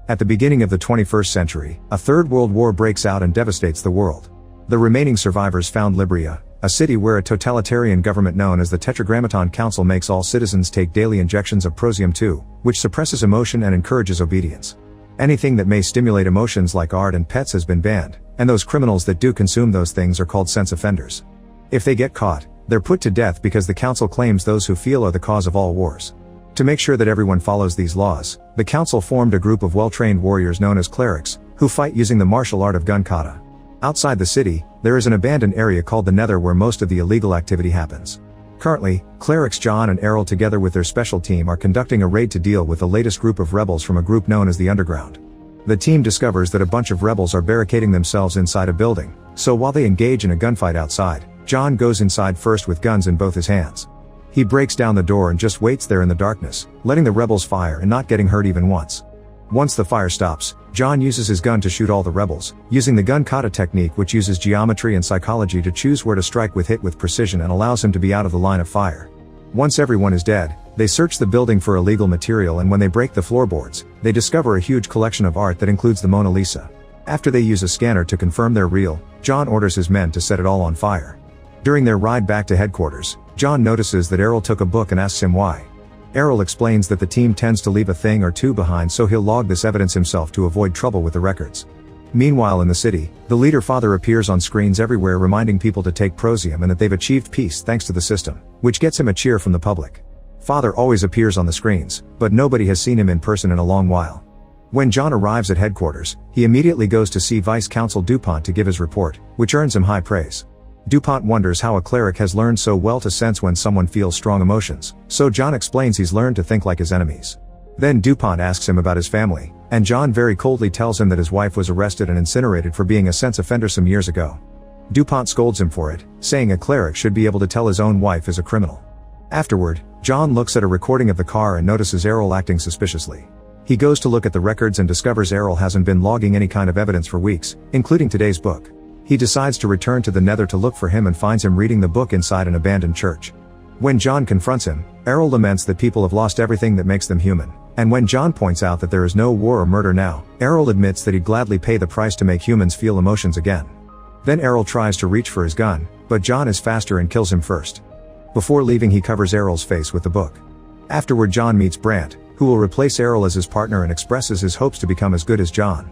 At the beginning of the 21st century, a third world war breaks out and devastates the world. The remaining survivors found Libya, a city where a totalitarian government known as the Tetragrammaton Council makes all citizens take daily injections of prosium-2, which suppresses emotion and encourages obedience. Anything that may stimulate emotions like art and pets has been banned, and those criminals that do consume those things are called sense offenders. If they get caught, they're put to death because the council claims those who feel are the cause of all wars. To make sure that everyone follows these laws, the council formed a group of well-trained warriors known as clerics, who fight using the martial art of gun kata. Outside the city, there is an abandoned area called the Nether where most of the illegal activity happens. Currently, clerics John and Errol together with their special team are conducting a raid to deal with the latest group of rebels from a group known as the Underground. The team discovers that a bunch of rebels are barricading themselves inside a building, so while they engage in a gunfight outside, John goes inside first with guns in both his hands. He breaks down the door and just waits there in the darkness, letting the rebels fire and not getting hurt even once. Once the fire stops, John uses his gun to shoot all the rebels, using the gun kata technique which uses geometry and psychology to choose where to strike with hit with precision and allows him to be out of the line of fire. Once everyone is dead, they search the building for illegal material and when they break the floorboards, they discover a huge collection of art that includes the Mona Lisa. After they use a scanner to confirm they're real, John orders his men to set it all on fire. During their ride back to headquarters, John notices that Errol took a book and asks him why. Errol explains that the team tends to leave a thing or two behind so he'll log this evidence himself to avoid trouble with the records. Meanwhile in the city, the leader father appears on screens everywhere reminding people to take prosium and that they've achieved peace thanks to the system, which gets him a cheer from the public. Father always appears on the screens, but nobody has seen him in person in a long while. When John arrives at headquarters, he immediately goes to see Vice Consul DuPont to give his report, which earns him high praise. DuPont wonders how a cleric has learned so well to sense when someone feels strong emotions, so John explains he's learned to think like his enemies. Then DuPont asks him about his family, and John very coldly tells him that his wife was arrested and incinerated for being a sex offender some years ago. DuPont scolds him for it, saying a cleric should be able to tell his own wife is a criminal. Afterward, John looks at a recording of the car and notices Errol acting suspiciously. He goes to look at the records and discovers Errol hasn't been logging any kind of evidence for weeks, including today's book. He decides to return to the Nether to look for him and finds him reading the book inside an abandoned church. When John confronts him, Errol laments that people have lost everything that makes them human, and when John points out that there is no war or murder now, Errol admits that he'd gladly pay the price to make humans feel emotions again. Then Errol tries to reach for his gun, but John is faster and kills him first. Before leaving he covers Errol's face with the book. Afterward John meets Brant, who will replace Errol as his partner and expresses his hopes to become as good as John.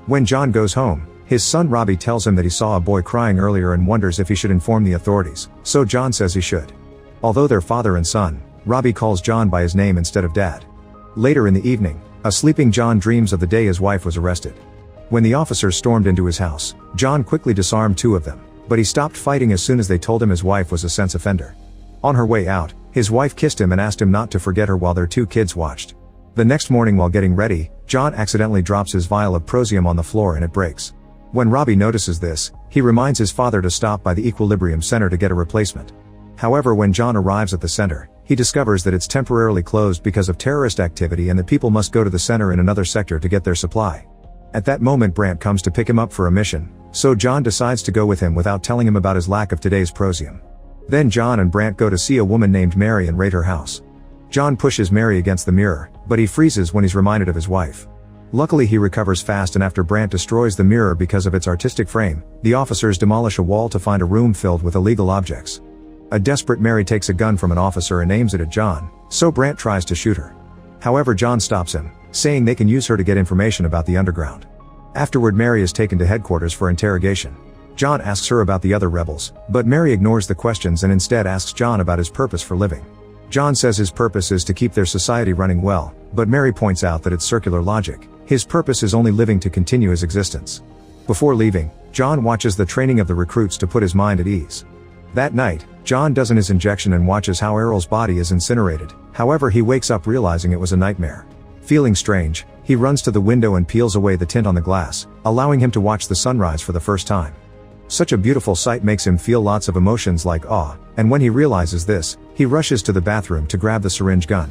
When John goes home, his son Robbie tells him that he saw a boy crying earlier and wonders if he should inform the authorities, so John says he should. Although they're father and son, Robbie calls John by his name instead of Dad. Later in the evening, a sleeping John dreams of the day his wife was arrested. When the officers stormed into his house, John quickly disarmed two of them, but he stopped fighting as soon as they told him his wife was a sex offender. On her way out, his wife kissed him and asked him not to forget her while their two kids watched. The next morning while getting ready, John accidentally drops his vial of prosium on the floor and it breaks. When Robbie notices this, he reminds his father to stop by the Equilibrium Center to get a replacement. However, when John arrives at the center, he discovers that it's temporarily closed because of terrorist activity and that people must go to the center in another sector to get their supply. At that moment Brant comes to pick him up for a mission, so John decides to go with him without telling him about his lack of today's prosium. Then John and Brant go to see a woman named Mary and raid her house. John pushes Mary against the mirror, but he freezes when he's reminded of his wife. Luckily he recovers fast and after Brant destroys the mirror because of its artistic frame, the officers demolish a wall to find a room filled with illegal objects. A desperate Mary takes a gun from an officer and aims it at John, so Brant tries to shoot her. However John stops him, saying they can use her to get information about the underground. Afterward Mary is taken to headquarters for interrogation. John asks her about the other rebels, but Mary ignores the questions and instead asks John about his purpose for living. John says his purpose is to keep their society running well, but Mary points out that it's circular logic. His purpose is only living to continue his existence. Before leaving, John watches the training of the recruits to put his mind at ease. That night, John does his injection and watches how Errol's body is incinerated, however he wakes up realizing it was a nightmare. Feeling strange, he runs to the window and peels away the tint on the glass, allowing him to watch the sunrise for the first time. Such a beautiful sight makes him feel lots of emotions like awe, and when he realizes this, he rushes to the bathroom to grab the syringe gun.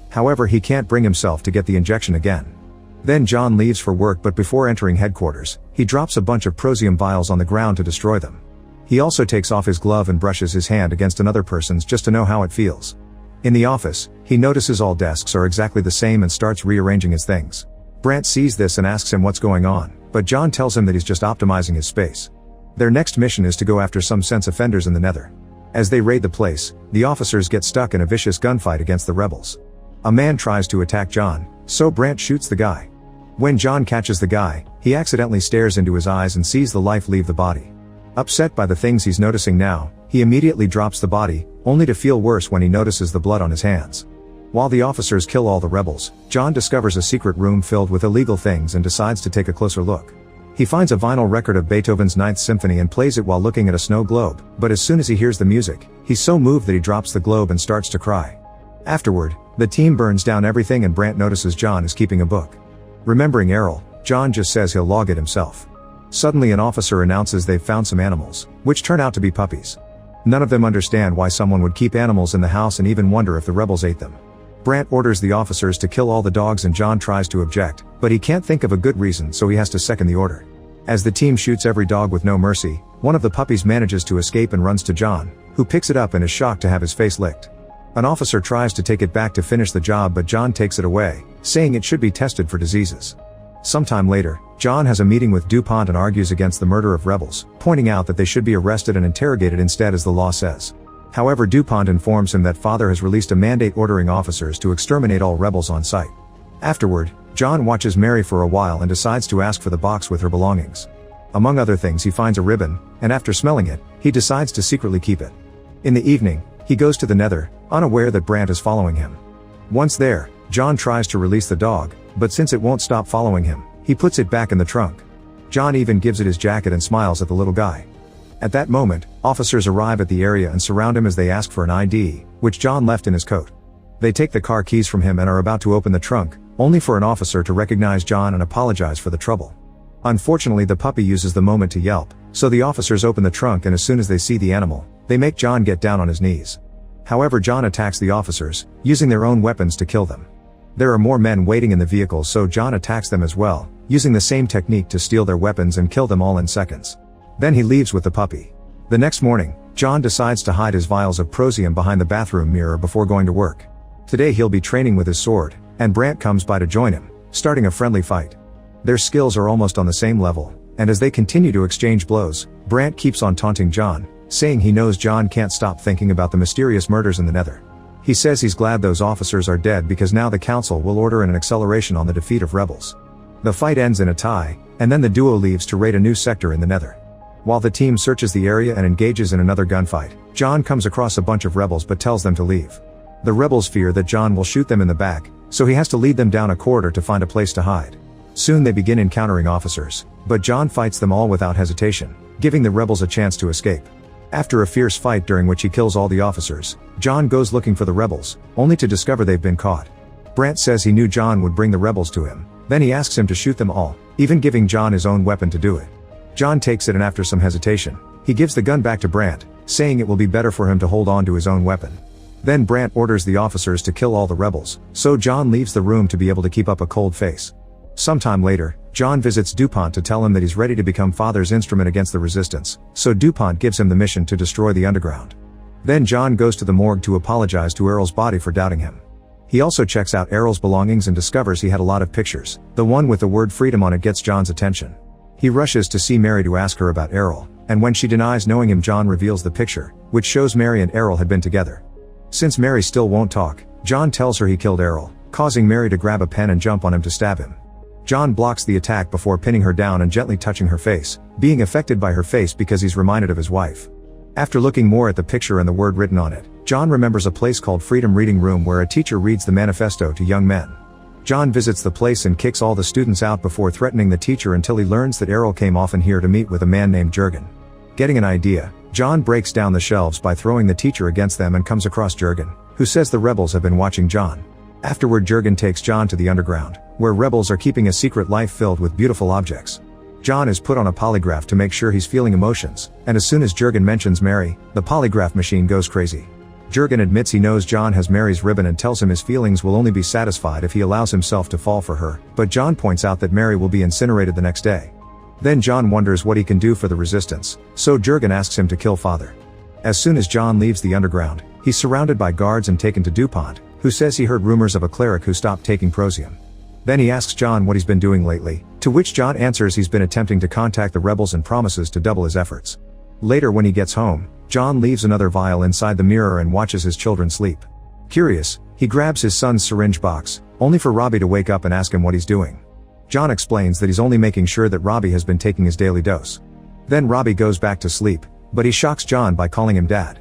However he can't bring himself to get the injection again. Then John leaves for work but before entering headquarters, he drops a bunch of prosium vials on the ground to destroy them. He also takes off his glove and brushes his hand against another person's just to know how it feels. In the office, he notices all desks are exactly the same and starts rearranging his things. Brant sees this and asks him what's going on, but John tells him that he's just optimizing his space. Their next mission is to go after some sense offenders in the Nether. As they raid the place, the officers get stuck in a vicious gunfight against the rebels. A man tries to attack John, so Brant shoots the guy. When John catches the guy, he accidentally stares into his eyes and sees the life leave the body. Upset by the things he's noticing now, he immediately drops the body, only to feel worse when he notices the blood on his hands. While the officers kill all the rebels, John discovers a secret room filled with illegal things and decides to take a closer look. He finds a vinyl record of Beethoven's Ninth Symphony and plays it while looking at a snow globe, but as soon as he hears the music, he's so moved that he drops the globe and starts to cry. Afterward, the team burns down everything and Brant notices John is keeping a book. Remembering Errol, John just says he'll log it himself. Suddenly an officer announces they've found some animals, which turn out to be puppies. None of them understand why someone would keep animals in the house and even wonder if the rebels ate them. Brant orders the officers to kill all the dogs and John tries to object, but he can't think of a good reason so he has to second the order. As the team shoots every dog with no mercy, one of the puppies manages to escape and runs to John, who picks it up and is shocked to have his face licked. An officer tries to take it back to finish the job but John takes it away, saying it should be tested for diseases. Sometime later, John has a meeting with DuPont and argues against the murder of rebels, pointing out that they should be arrested and interrogated instead as the law says. However, DuPont informs him that Father has released a mandate ordering officers to exterminate all rebels on sight. Afterward, John watches Mary for a while and decides to ask for the box with her belongings. Among other things, he finds a ribbon, and after smelling it, he decides to secretly keep it. In the evening, he goes to the Nether, unaware that Brant is following him. Once there, John tries to release the dog, but since it won't stop following him, he puts it back in the trunk. John even gives it his jacket and smiles at the little guy. At that moment, officers arrive at the area and surround him as they ask for an ID, which John left in his coat. They take the car keys from him and are about to open the trunk, only for an officer to recognize John and apologize for the trouble. Unfortunately, the puppy uses the moment to yelp, so the officers open the trunk and as soon as they see the animal, they make John get down on his knees. However, John attacks the officers, using their own weapons to kill them. There are more men waiting in the vehicle so John attacks them as well, using the same technique to steal their weapons and kill them all in seconds. Then he leaves with the puppy. The next morning, John decides to hide his vials of prosium behind the bathroom mirror before going to work. Today he'll be training with his sword, and Brant comes by to join him, starting a friendly fight. Their skills are almost on the same level, and as they continue to exchange blows, Brant keeps on taunting John, saying he knows John can't stop thinking about the mysterious murders in the Nether. He says he's glad those officers are dead because now the council will order an acceleration on the defeat of rebels. The fight ends in a tie, and then the duo leaves to raid a new sector in the Nether. While the team searches the area and engages in another gunfight, John comes across a bunch of rebels but tells them to leave. The rebels fear that John will shoot them in the back, so he has to lead them down a corridor to find a place to hide. Soon they begin encountering officers, but John fights them all without hesitation, giving the rebels a chance to escape. After a fierce fight during which he kills all the officers, John goes looking for the rebels, only to discover they've been caught. Brant says he knew John would bring the rebels to him, then he asks him to shoot them all, even giving John his own weapon to do it. John takes it and after some hesitation, he gives the gun back to Brant, saying it will be better for him to hold on to his own weapon. Then Brant orders the officers to kill all the rebels, so John leaves the room to be able to keep up a cold face. Sometime later, John visits DuPont to tell him that he's ready to become Father's instrument against the resistance, so DuPont gives him the mission to destroy the underground. Then John goes to the morgue to apologize to Errol's body for doubting him. He also checks out Errol's belongings and discovers he had a lot of pictures. The one with the word freedom on it gets John's attention. He rushes to see Mary to ask her about Errol, and when she denies knowing him, John reveals the picture, which shows Mary and Errol had been together. Since Mary still won't talk, John tells her he killed Errol, causing Mary to grab a pen and jump on him to stab him. John blocks the attack before pinning her down and gently touching her face, being affected by her face because he's reminded of his wife. After looking more at the picture and the word written on it, John remembers a place called Freedom Reading Room where a teacher reads the manifesto to young men. John visits the place and kicks all the students out before threatening the teacher until he learns that Errol came often here to meet with a man named Jurgen. Getting an idea, John breaks down the shelves by throwing the teacher against them and comes across Jurgen, who says the rebels have been watching John. Afterward, Jurgen takes John to the underground, where rebels are keeping a secret life filled with beautiful objects. John is put on a polygraph to make sure he's feeling emotions, and as soon as Jurgen mentions Mary, the polygraph machine goes crazy. Jurgen admits he knows John has Mary's ribbon and tells him his feelings will only be satisfied if he allows himself to fall for her, but John points out that Mary will be incinerated the next day. Then John wonders what he can do for the resistance, so Jurgen asks him to kill Father. As soon as John leaves the underground, he's surrounded by guards and taken to DuPont, who says he heard rumors of a cleric who stopped taking prosium. Then he asks John what he's been doing lately, to which John answers he's been attempting to contact the rebels and promises to double his efforts. Later when he gets home, John leaves another vial inside the mirror and watches his children sleep. Curious, he grabs his son's syringe box, only for Robbie to wake up and ask him what he's doing. John explains that he's only making sure that Robbie has been taking his daily dose. Then Robbie goes back to sleep, but he shocks John by calling him Dad.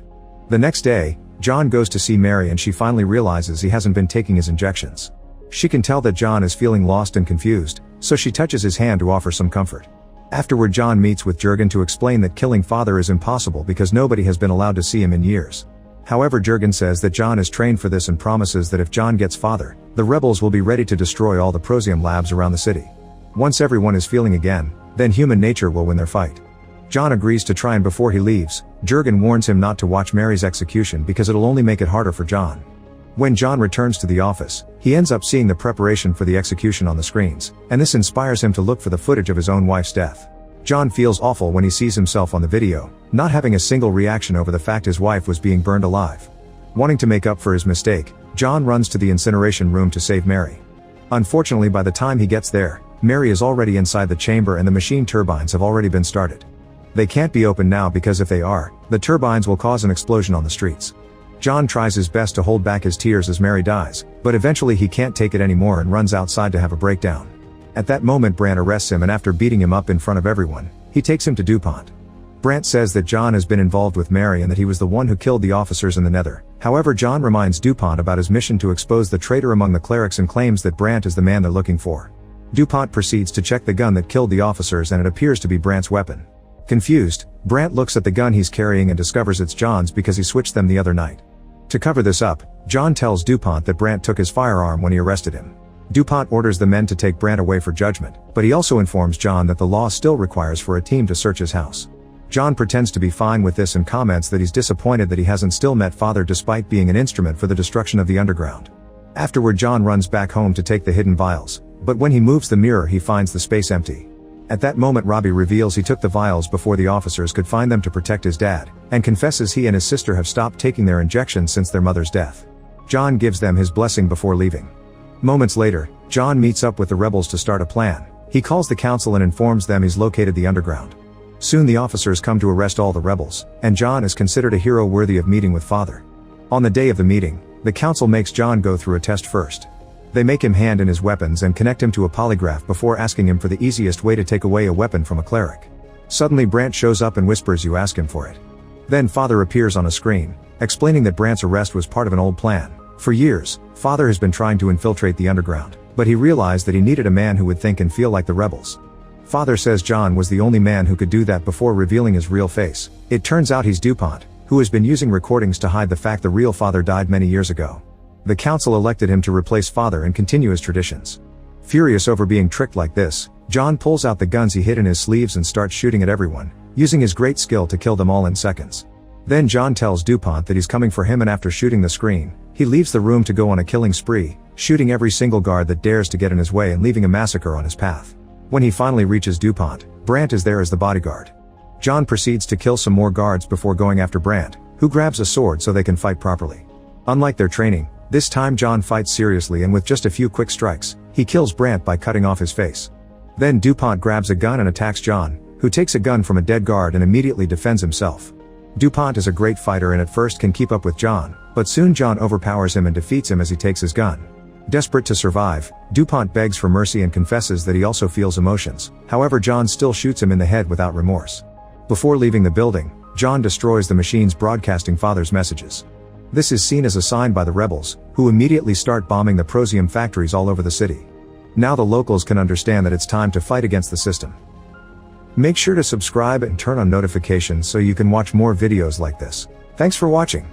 The next day, John goes to see Mary and she finally realizes he hasn't been taking his injections. She can tell that John is feeling lost and confused, so she touches his hand to offer some comfort. Afterward John meets with Jurgen to explain that killing father is impossible because nobody has been allowed to see him in years. However, Jurgen says that John is trained for this and promises that if John gets father, the rebels will be ready to destroy all the Prosium labs around the city. Once everyone is feeling again, then human nature will win their fight. John agrees to try, and before he leaves, Jurgen warns him not to watch Mary's execution because it'll only make it harder for John. When John returns to the office, he ends up seeing the preparation for the execution on the screens, and this inspires him to look for the footage of his own wife's death. John feels awful when he sees himself on the video, not having a single reaction over the fact his wife was being burned alive. Wanting to make up for his mistake, John runs to the incineration room to save Mary. Unfortunately, by the time he gets there, Mary is already inside the chamber and the machine turbines have already been started. They can't be opened now because if they are, the turbines will cause an explosion on the streets. John tries his best to hold back his tears as Mary dies, but eventually he can't take it anymore and runs outside to have a breakdown. At that moment Brandt arrests him, and after beating him up in front of everyone, he takes him to DuPont. Brandt says that John has been involved with Mary and that he was the one who killed the officers in the Nether. However, John reminds DuPont about his mission to expose the traitor among the clerics and claims that Brandt is the man they're looking for. DuPont proceeds to check the gun that killed the officers, and it appears to be Brandt's weapon. Confused, Brandt looks at the gun he's carrying and discovers it's John's because he switched them the other night. To cover this up, John tells DuPont that Brandt took his firearm when he arrested him. DuPont orders the men to take Brandt away for judgment, but he also informs John that the law still requires for a team to search his house. John pretends to be fine with this and comments that he's disappointed that he hasn't still met father despite being an instrument for the destruction of the underground. Afterward, John runs back home to take the hidden vials, but when he moves the mirror he finds the space empty. At that moment Robbie reveals he took the vials before the officers could find them to protect his dad, and confesses he and his sister have stopped taking their injections since their mother's death. John gives them his blessing before leaving. Moments later, John meets up with the rebels to start a plan. He calls the council and informs them he's located the underground. Soon the officers come to arrest all the rebels, and John is considered a hero worthy of meeting with father. On the day of the meeting, the council makes John go through a test first. They make him hand in his weapons and connect him to a polygraph before asking him for the easiest way to take away a weapon from a cleric. Suddenly Brandt shows up and whispers, "You ask him for it." Then father appears on a screen, explaining that Brandt's arrest was part of an old plan. For years, father has been trying to infiltrate the underground, but he realized that he needed a man who would think and feel like the rebels. Father says John was the only man who could do that before revealing his real face. It turns out he's DuPont, who has been using recordings to hide the fact the real father died many years ago. The council elected him to replace father and continue his traditions. Furious over being tricked like this, John pulls out the guns he hid in his sleeves and starts shooting at everyone, using his great skill to kill them all in seconds. Then John tells DuPont that he's coming for him, and after shooting the screen, he leaves the room to go on a killing spree, shooting every single guard that dares to get in his way and leaving a massacre on his path. When he finally reaches DuPont, Brandt is there as the bodyguard. John proceeds to kill some more guards before going after Brandt, who grabs a sword so they can fight properly. Unlike their training, this time John fights seriously, and with just a few quick strikes, he kills Brandt by cutting off his face. Then DuPont grabs a gun and attacks John, who takes a gun from a dead guard and immediately defends himself. DuPont is a great fighter and at first can keep up with John, but soon John overpowers him and defeats him as he takes his gun. Desperate to survive, DuPont begs for mercy and confesses that he also feels emotions. However, John still shoots him in the head without remorse. Before leaving the building, John destroys the machines broadcasting father's messages. This is seen as a sign by the rebels, who immediately start bombing the Prosium factories all over the city. Now the locals can understand that it's time to fight against the system. Make sure to subscribe and turn on notifications so you can watch more videos like this. Thanks for watching.